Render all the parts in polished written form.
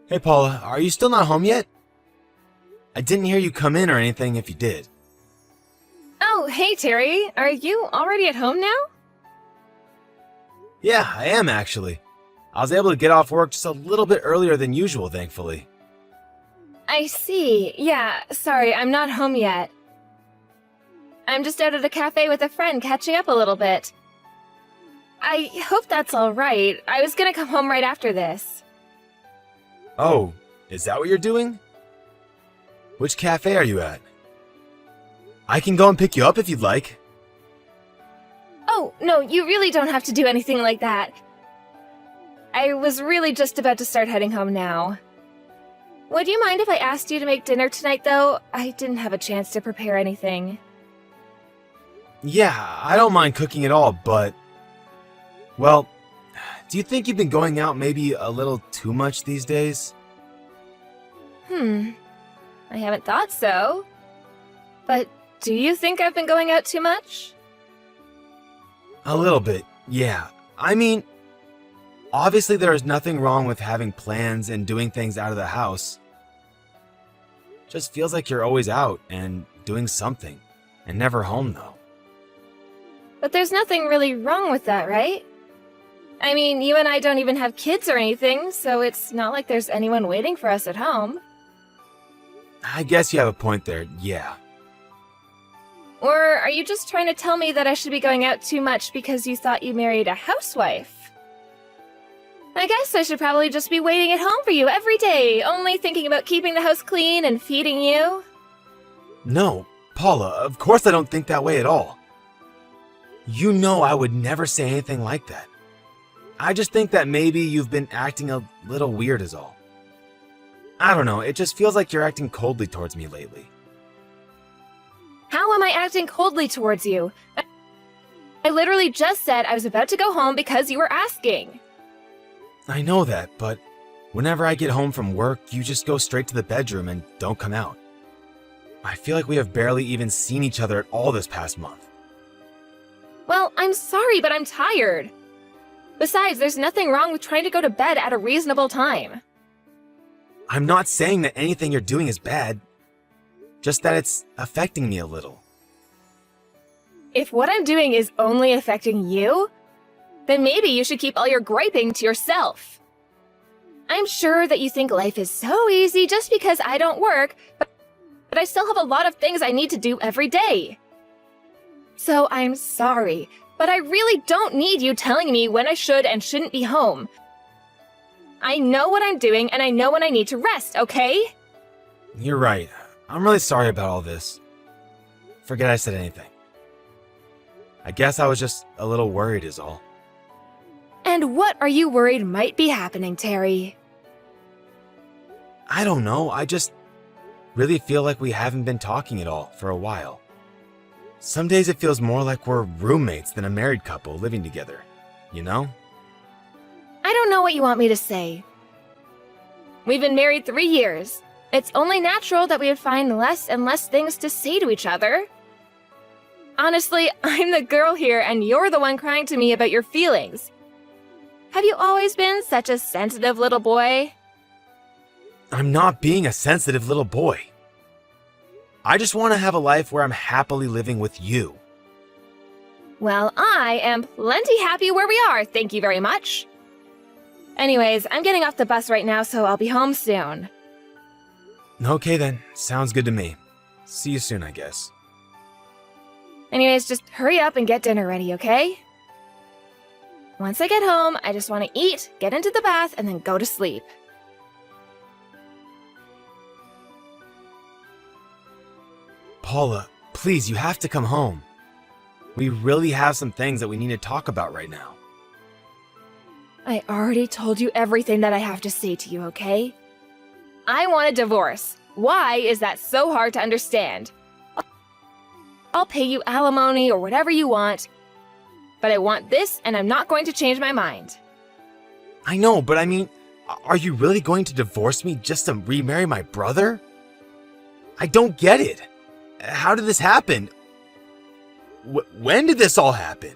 Hey Paula, are you still not home yet? I didn't hear you come in or anything if you did. Oh, hey Terry, are you already at home now? Yeah, I am actually. I was able to get off work just a little bit earlier than usual, thankfully. I see. Yeah, sorry, I'm not home yet. I'm just out at a cafe with a friend catching up a little bit. I hope that's alright. I was gonna come home right after this. Oh, is that what you're doing? Which cafe are you at? I can go and pick you up if you'd like. Oh, no, you really don't have to do anything like that. I was really just about to start heading home now. Would you mind if I asked you to make dinner tonight, though? I didn't have a chance to prepare anything. Yeah, I don't mind cooking at all, but... Well, do you think you've been going out maybe a little too much these days? I haven't thought so. But do you think I've been going out too much? A little bit, yeah. I mean, obviously there is nothing wrong with having plans and doing things out of the house. Just feels like you're always out and doing something, and never home though. But there's nothing really wrong with that, right? I mean, you and I don't even have kids or anything, so it's not like there's anyone waiting for us at home. I guess you have a point there, yeah. Or are you just trying to tell me that I should be going out too much because you thought you married a housewife? I guess I should probably just be waiting at home for you every day, only thinking about keeping the house clean and feeding you. No, Paula, of course I don't think that way at all. You know I would never say anything like that. I just think that maybe you've been acting a little weird is all. I don't know, it just feels like you're acting coldly towards me lately. How am I acting coldly towards you? I literally just said I was about to go home because you were asking. I know that, but whenever I get home from work, you just go straight to the bedroom and don't come out. I feel like we have barely even seen each other at all this past month. Well, I'm sorry, but I'm tired. Besides, there's nothing wrong with trying to go to bed at a reasonable time. I'm not saying that anything you're doing is bad, just that it's affecting me a little. If what I'm doing is only affecting you, then maybe you should keep all your griping to yourself. I'm sure that you think life is so easy just because I don't work, but I still have a lot of things I need to do every day. So I'm sorry, but I really don't need you telling me when I should and shouldn't be home. I know what I'm doing and I know when I need to rest, okay? You're right. I'm really sorry about all this. Forget I said anything. I guess I was just a little worried is all. And what are you worried might be happening, Terry? I don't know, I just really feel like we haven't been talking at all for a while. Some days it feels more like we're roommates than a married couple living together, you know? I don't know what you want me to say. We've been married 3 years. It's only natural that we would find less and less things to say to each other. Honestly, I'm the girl here and you're the one crying to me about your feelings. Have you always been such a sensitive little boy? I'm not being a sensitive little boy. I just want to have a life where I'm happily living with you. Well, I am plenty happy where we are, thank you very much. Anyways, I'm getting off the bus right now, so I'll be home soon. Okay then, sounds good to me. See you soon, I guess. Anyways, just hurry up and get dinner ready, okay? Once I get home, I just want to eat, get into the bath, and then go to sleep. Paula, please, you have to come home. We really have some things that we need to talk about right now. I already told you everything that I have to say to you, okay? I want a divorce. Why is that so hard to understand? I'll pay you alimony or whatever you want, but I want this and I'm not going to change my mind. I know, but I mean, are you really going to divorce me just to remarry my brother? I don't get it. How did this happen? When did this all happen?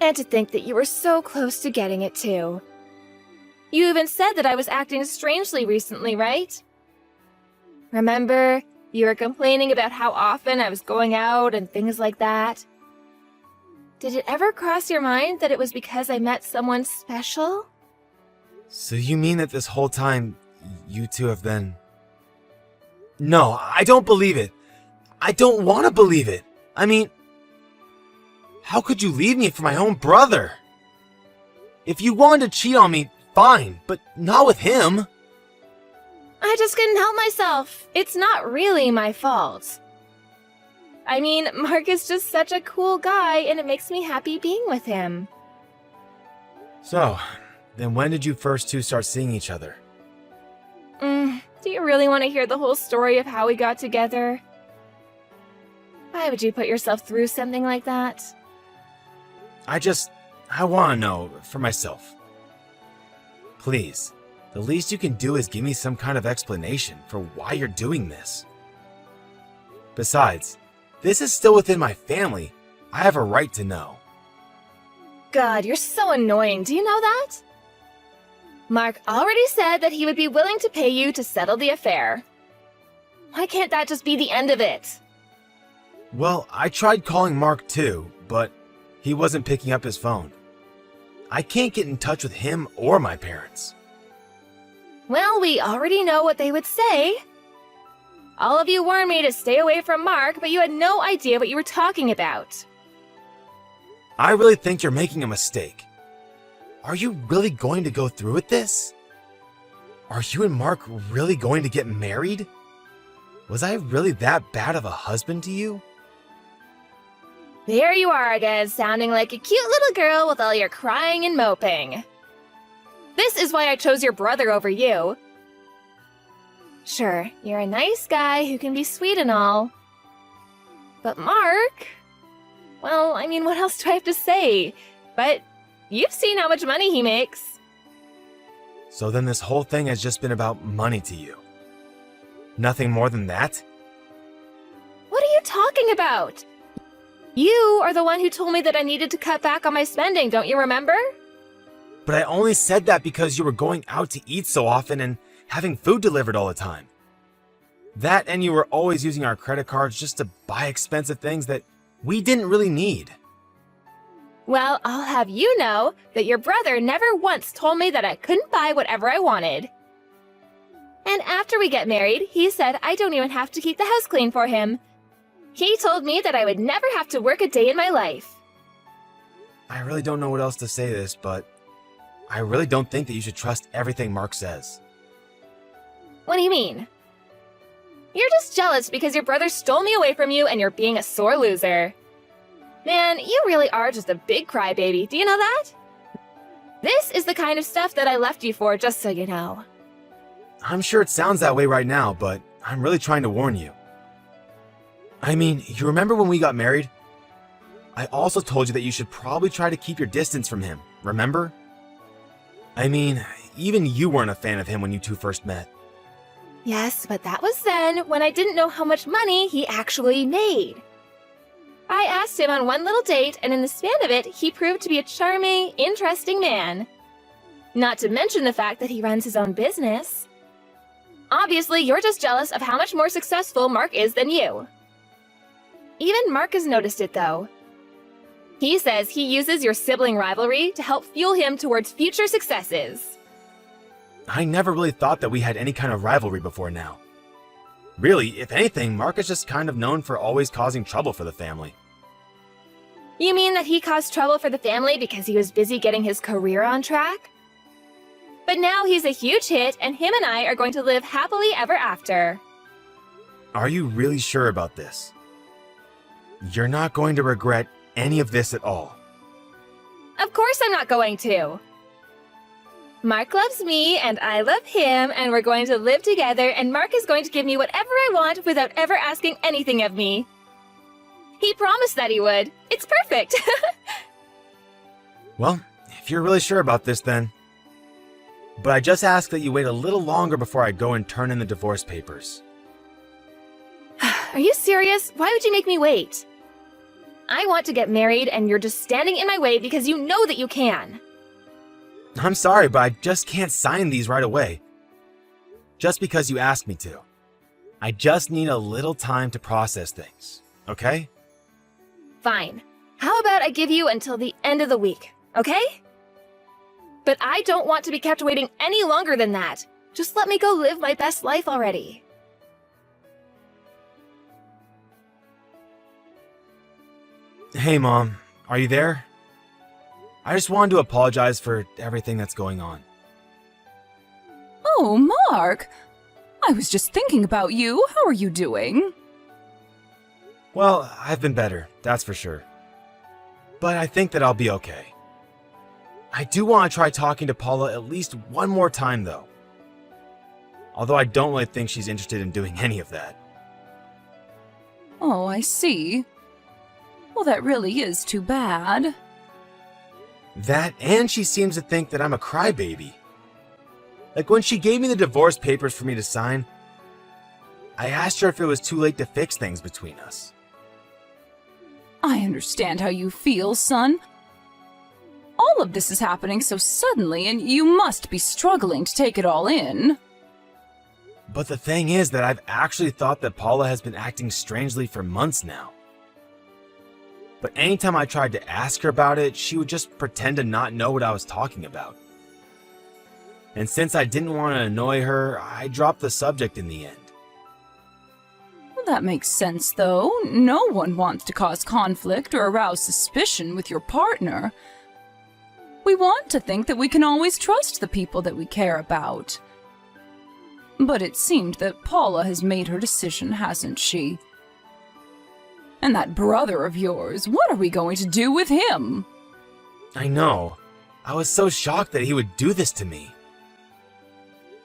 And to think that you were so close to getting it too. You even said that I was acting strangely recently, right? Remember, you were complaining about how often I was going out and things like that. Did it ever cross your mind that it was because I met someone special? So you mean that this whole time, you two have been... No, I don't believe it. I don't want to believe it. I mean, how could you leave me for my own brother? If you wanted to cheat on me, fine, but not with him. I just couldn't help myself. It's not really my fault. I mean, Mark is just such a cool guy, and it makes me happy being with him. So, then when did you first two start seeing each other? Do you really want to hear the whole story of how we got together? Why would you put yourself through something like that? I want to know for myself. Please, the least you can do is give me some kind of explanation for why you're doing this. Besides, this is still within my family. I have a right to know. God, you're so annoying. Do you know that? Mark already said that he would be willing to pay you to settle the affair. Why can't that just be the end of it? Well, I tried calling Mark too, but he wasn't picking up his phone. I can't get in touch with him or my parents. Well, we already know what they would say. All of you warned me to stay away from Mark, but you had no idea what you were talking about. I really think you're making a mistake. Are you really going to go through with this? Are you and Mark really going to get married? Was I really that bad of a husband to you? There you are again, sounding like a cute little girl with all your crying and moping. This is why I chose your brother over you. Sure, you're a nice guy who can be sweet and all. But Mark... Well, I mean, what else do I have to say? But you've seen how much money he makes. So then this whole thing has just been about money to you? Nothing more than that? What are you talking about? You are the one who told me that I needed to cut back on my spending, don't you remember? But I only said that because you were going out to eat so often and having food delivered all the time. That and you were always using our credit cards just to buy expensive things that we didn't really need. Well, I'll have you know that your brother never once told me that I couldn't buy whatever I wanted. And after we get married, he said I don't even have to keep the house clean for him. He told me that I would never have to work a day in my life. I really don't know what else to say to this, but I really don't think that you should trust everything Mark says. What do you mean? You're just jealous because your brother stole me away from you and you're being a sore loser. Man, you really are just a big crybaby, do you know that? This is the kind of stuff that I left you for, just so you know. I'm sure it sounds that way right now, but I'm really trying to warn you. I mean, you remember when we got married? I also told you that you should probably try to keep your distance from him, remember? I mean, even you weren't a fan of him when you two first met. Yes, but that was then, when I didn't know how much money he actually made. I asked him on one little date, and in the span of it, he proved to be a charming, interesting man. Not to mention the fact that he runs his own business. Obviously, you're just jealous of how much more successful Mark is than you. Even Mark has noticed it, though. He says he uses your sibling rivalry to help fuel him towards future successes. I never really thought that we had any kind of rivalry before now. Really, if anything, Mark is just kind of known for always causing trouble for the family. You mean that he caused trouble for the family because he was busy getting his career on track? But now he's a huge hit, and him and I are going to live happily ever after. Are you really sure about this? You're not going to regret any of this at all. Of course I'm not going to. Mark loves me, and I love him, and we're going to live together, and Mark is going to give me whatever I want without ever asking anything of me. He promised that he would. It's perfect. Well, if you're really sure about this, then. But I just ask that you wait a little longer before I go and turn in the divorce papers. Are you serious? Why would you make me wait? I want to get married, and you're just standing in my way because you know that you can. I'm sorry, but I just can't sign these right away. Just because you asked me to. I just need a little time to process things, okay? Fine. How about I give you until the end of the week, okay? But I don't want to be kept waiting any longer than that. Just let me go live my best life already. Hey, Mom. Are you there? I just wanted to apologize for everything that's going on. Oh, Mark! I was just thinking about you. How are you doing? Well, I've been better, that's for sure. But I think that I'll be okay. I do want to try talking to Paula at least one more time, though. Although I don't really think she's interested in doing any of that. Oh, I see. Well, that really is too bad. That, and she seems to think that I'm a crybaby. Like when she gave me the divorce papers for me to sign, I asked her if it was too late to fix things between us. I understand how you feel, son. All of this is happening so suddenly, and you must be struggling to take it all in. But the thing is that I've actually thought that Paula has been acting strangely for months now. But anytime I tried to ask her about it, she would just pretend to not know what I was talking about. And since I didn't want to annoy her, I dropped the subject in the end. Well, that makes sense, though. No one wants to cause conflict or arouse suspicion with your partner. We want to think that we can always trust the people that we care about. But it seemed that Paula has made her decision, hasn't she? And that brother of yours, what are we going to do with him? I know. I was so shocked that he would do this to me.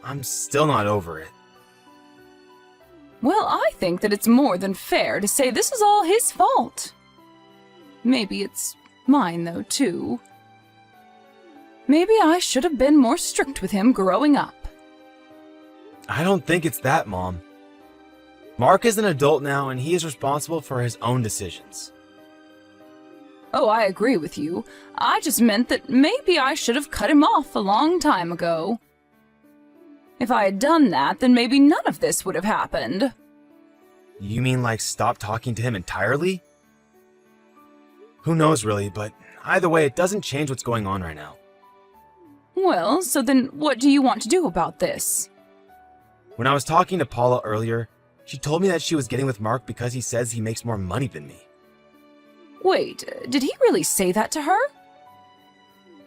I'm still not over it. Well, I think that it's more than fair to say this is all his fault. Maybe it's mine, though, too. Maybe I should have been more strict with him growing up. I don't think it's that, Mom. Mark is an adult now, and he is responsible for his own decisions. Oh, I agree with you. I just meant that maybe I should have cut him off a long time ago. If I had done that, then maybe none of this would have happened. You mean like stop talking to him entirely? Who knows really, but either way, it doesn't change what's going on right now. Well, so then what do you want to do about this? When I was talking to Paula earlier, she told me that she was getting with Mark because he says he makes more money than me. Wait, did he really say that to her?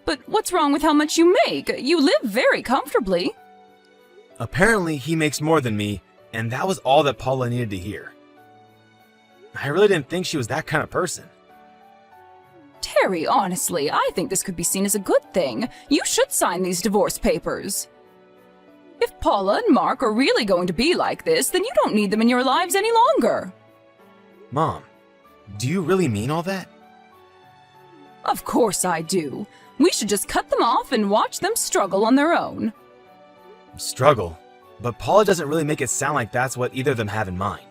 But what's wrong with how much you make? You live very comfortably. Apparently, he makes more than me, and that was all that Paula needed to hear. I really didn't think she was that kind of person. Terry, honestly, I think this could be seen as a good thing. You should sign these divorce papers. If Paula and Mark are really going to be like this, then you don't need them in your lives any longer. Mom, do you really mean all that? Of course I do. We should just cut them off and watch them struggle on their own. Struggle? But Paula doesn't really make it sound like that's what either of them have in mind.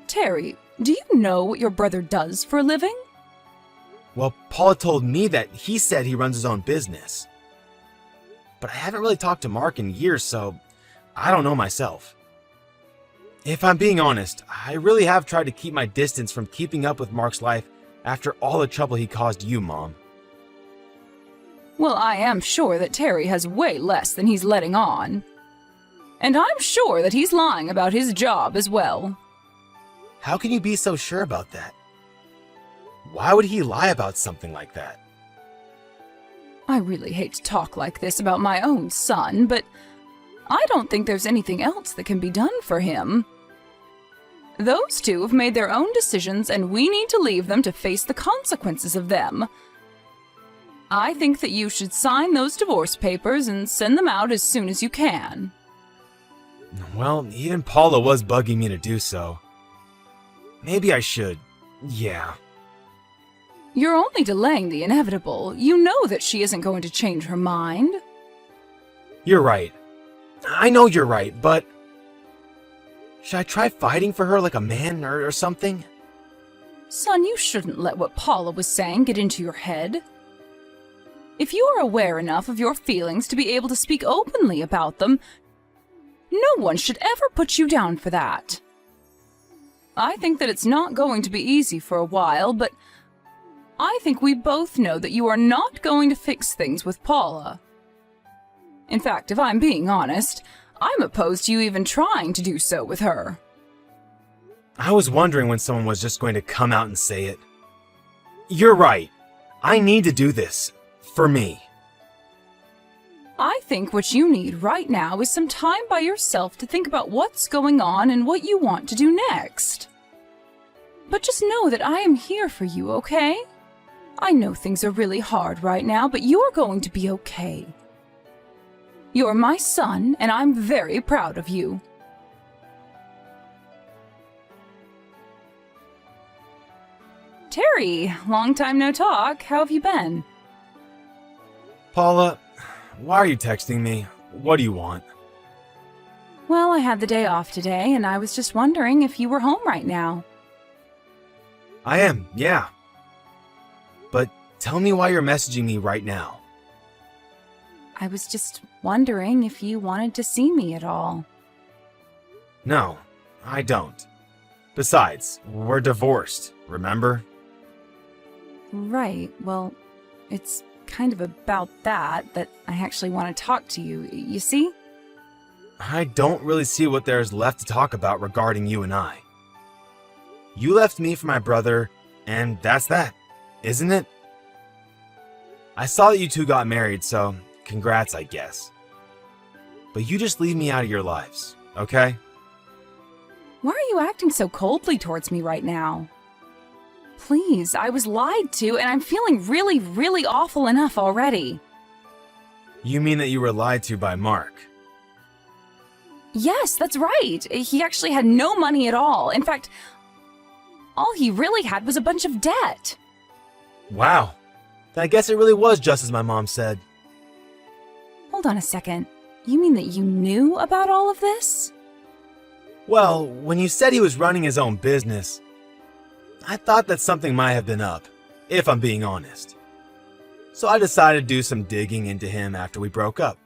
Terry, do you know what your brother does for a living? Well, Paula told me that he said he runs his own business. But I haven't really talked to Mark in years, so I don't know myself. If I'm being honest, I really have tried to keep my distance from keeping up with Mark's life after all the trouble he caused you, Mom. Well, I am sure that Terry has way less than he's letting on. And I'm sure that he's lying about his job as well. How can you be so sure about that? Why would he lie about something like that? I really hate to talk like this about my own son, but I don't think there's anything else that can be done for him. Those two have made their own decisions, and we need to leave them to face the consequences of them. I think that you should sign those divorce papers and send them out as soon as you can. Well, even Paula was bugging me to do so. Maybe I should. Yeah. You're only delaying the inevitable. You know that she isn't going to change her mind. You're right. I know you're right, but... should I try fighting for her like a man or something? Son, you shouldn't let what Paula was saying get into your head. If you are aware enough of your feelings to be able to speak openly about them, no one should ever put you down for that. I think that it's not going to be easy for a while, but I think we both know that you are not going to fix things with Paula. In fact, if I'm being honest, I'm opposed to you even trying to do so with her. I was wondering when someone was just going to come out and say it. You're right. I need to do this. For me. I think what you need right now is some time by yourself to think about what's going on and what you want to do next. But just know that I am here for you, okay? I know things are really hard right now, but you're going to be okay. You're my son, and I'm very proud of you. Terry, long time no talk. How have you been? Paula, why are you texting me? What do you want? Well, I had the day off today, and I was just wondering if you were home right now. I am, yeah. But tell me why you're messaging me right now. I was just wondering if you wanted to see me at all. No, I don't. Besides, we're divorced, remember? Right, well, it's kind of about that I actually want to talk to you, you see? I don't really see what there's left to talk about regarding you and I. You left me for my brother, and that's that, isn't it? I saw that you two got married, so congrats, I guess. But you just leave me out of your lives, okay? Why are you acting so coldly towards me right now? Please, I was lied to, and I'm feeling really, really awful enough already. You mean that you were lied to by Mark? Yes, that's right. He actually had no money at all. In fact, all he really had was a bunch of debt. Wow. Then I guess it really was just as my mom said. Hold on a second. You mean that you knew about all of this? Well, when you said he was running his own business, I thought that something might have been up, if I'm being honest. So I decided to do some digging into him after we broke up.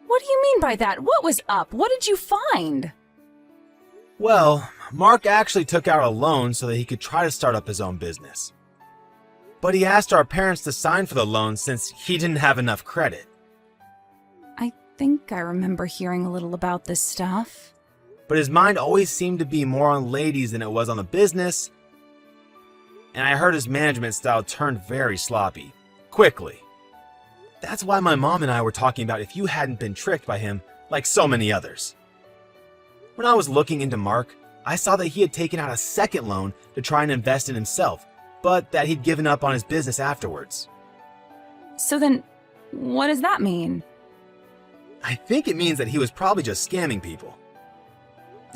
What do you mean by that? What was up? What did you find? Well, Mark actually took out a loan so that he could try to start up his own business. But he asked our parents to sign for the loan since he didn't have enough credit. I think I remember hearing a little about this stuff. But his mind always seemed to be more on ladies than it was on the business, and I heard his management style turned very sloppy, quickly. That's why my mom and I were talking about if you hadn't been tricked by him like so many others. When I was looking into Mark, I saw that he had taken out a second loan to try and invest in himself, but that he'd given up on his business afterwards. So then, what does that mean? I think it means that he was probably just scamming people.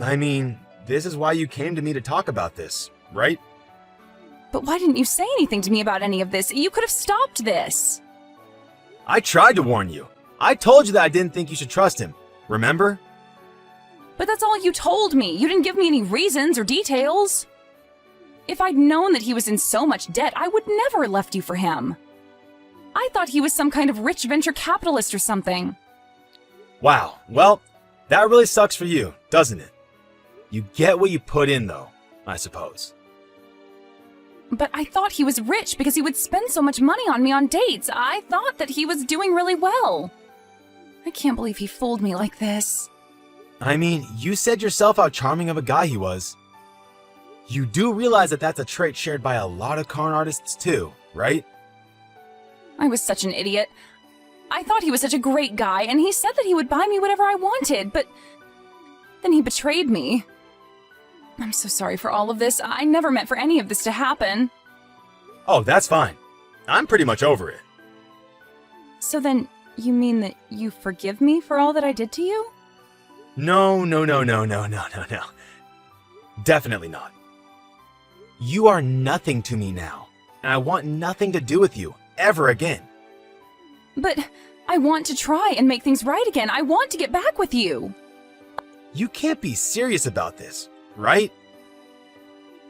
I mean, this is why you came to me to talk about this, right? But why didn't you say anything to me about any of this? You could have stopped this. I tried to warn you. I told you that I didn't think you should trust him, remember? But that's all you told me. You didn't give me any reasons or details. If I'd known that he was in so much debt, I would never have left you for him. I thought he was some kind of rich venture capitalist or something. Wow, well, that really sucks for you, doesn't it? You get what you put in, though, I suppose. But I thought he was rich because he would spend so much money on me on dates. I thought that he was doing really well. I can't believe he fooled me like this. I mean, you said yourself how charming of a guy he was. You do realize that that's a trait shared by a lot of con artists too, right? I was such an idiot. I thought he was such a great guy, and he said that he would buy me whatever I wanted, but then he betrayed me. I'm so sorry for all of this. I never meant for any of this to happen. Oh, that's fine. I'm pretty much over it. So then, you mean that you forgive me for all that I did to you? No. Definitely not. You are nothing to me now, and I want nothing to do with you, ever again. But I want to try and make things right again. I want to get back with you. You can't be serious about this, right?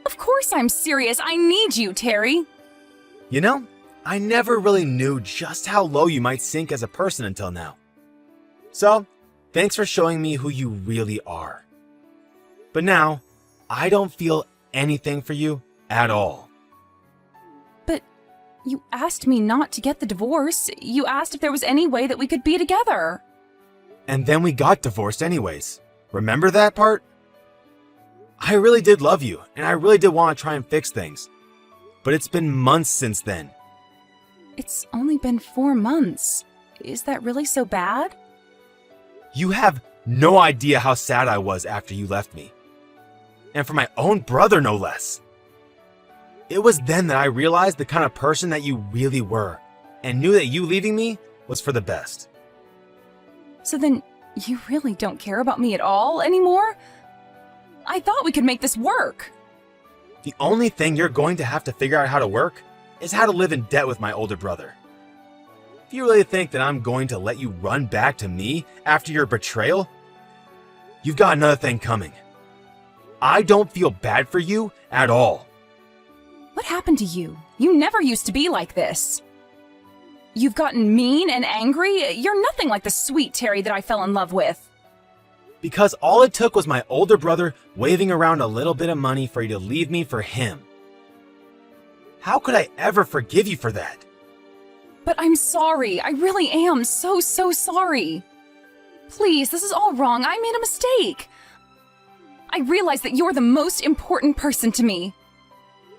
Of course I'm serious. I need you, Terry. You know, I never really knew just how low you might sink as a person until now. So, thanks for showing me who you really are. But now, I don't feel anything for you at all. But you asked me not to get the divorce. You asked if there was any way that we could be together. And then we got divorced anyways. Remember that part? I really did love you, and I really did want to try and fix things. But it's been months since then. It's only been 4 months. Is that really so bad? You have no idea how sad I was after you left me. And for my own brother, no less. It was then that I realized the kind of person that you really were, and knew that you leaving me was for the best. So then, you really don't care about me at all anymore? I thought we could make this work. The only thing you're going to have to figure out how to work is how to live in debt with my older brother. If you really think that I'm going to let you run back to me after your betrayal, you've got another thing coming. I don't feel bad for you at all. What happened to you? You never used to be like this. You've gotten mean and angry. You're nothing like the sweet Terry that I fell in love with. Because all it took was my older brother waving around a little bit of money for you to leave me for him. How could I ever forgive you for that? But I'm sorry. I really am so sorry. Please, this is all wrong. I made a mistake. I realize that you're the most important person to me.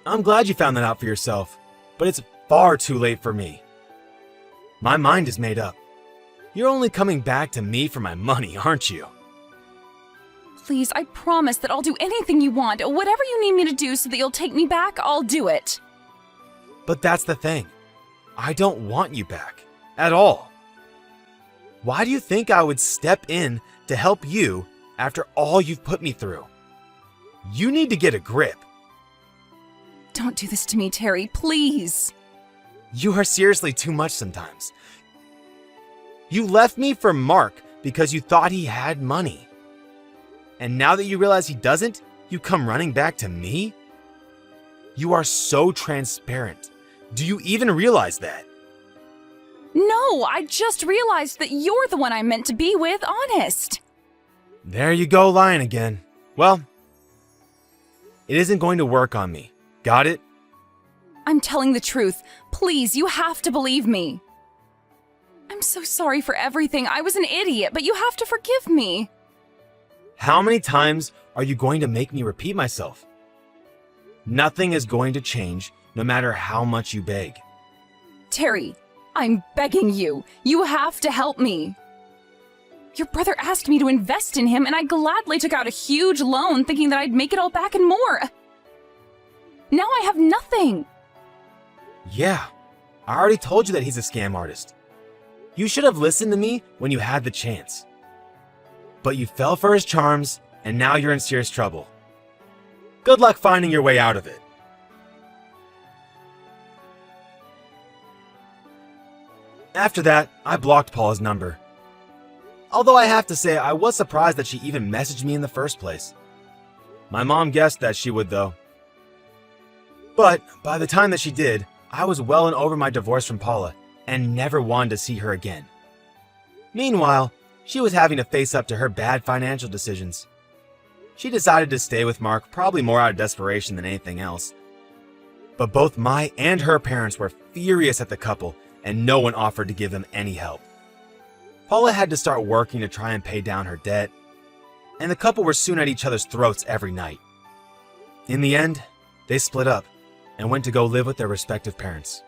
I'm glad you found that out for yourself, but it's far too late for me. My mind is made up. You're only coming back to me for my money, aren't you? Please, I promise that I'll do anything you want. Whatever you need me to do so that you'll take me back, I'll do it. But that's the thing. I don't want you back. At all. Why do you think I would step in to help you after all you've put me through? You need to get a grip. Don't do this to me, Terry, please. You are seriously too much sometimes. You left me for Mark because you thought he had money. And now that you realize he doesn't, you come running back to me? You are so transparent. Do you even realize that? No, I just realized that you're the one I'm meant to be with, honest. There you go, lying again. Well, it isn't going to work on me. Got it? I'm telling the truth. Please, you have to believe me. I'm so sorry for everything. I was an idiot, but you have to forgive me. How many times are you going to make me repeat myself? Nothing is going to change no matter how much you beg. Terry, I'm begging you. You have to help me. Your brother asked me to invest in him, and I gladly took out a huge loan thinking that I'd make it all back and more. Now I have nothing. Yeah, I already told you that he's a scam artist. You should have listened to me when you had the chance. But you fell for his charms, and now you're in serious trouble. Good luck finding your way out of it. After that, I blocked Paula's number. Although I have to say, I was surprised that she even messaged me in the first place. My mom guessed that she would, though. But by the time that she did, I was well and over my divorce from Paula and never wanted to see her again. Meanwhile, she was having to face up to her bad financial decisions. She decided to stay with Mark, probably more out of desperation than anything else. But both my and her parents were furious at the couple, and no one offered to give them any help. Paula had to start working to try and pay down her debt, and the couple were soon at each other's throats every night. In the end, they split up and went to go live with their respective parents.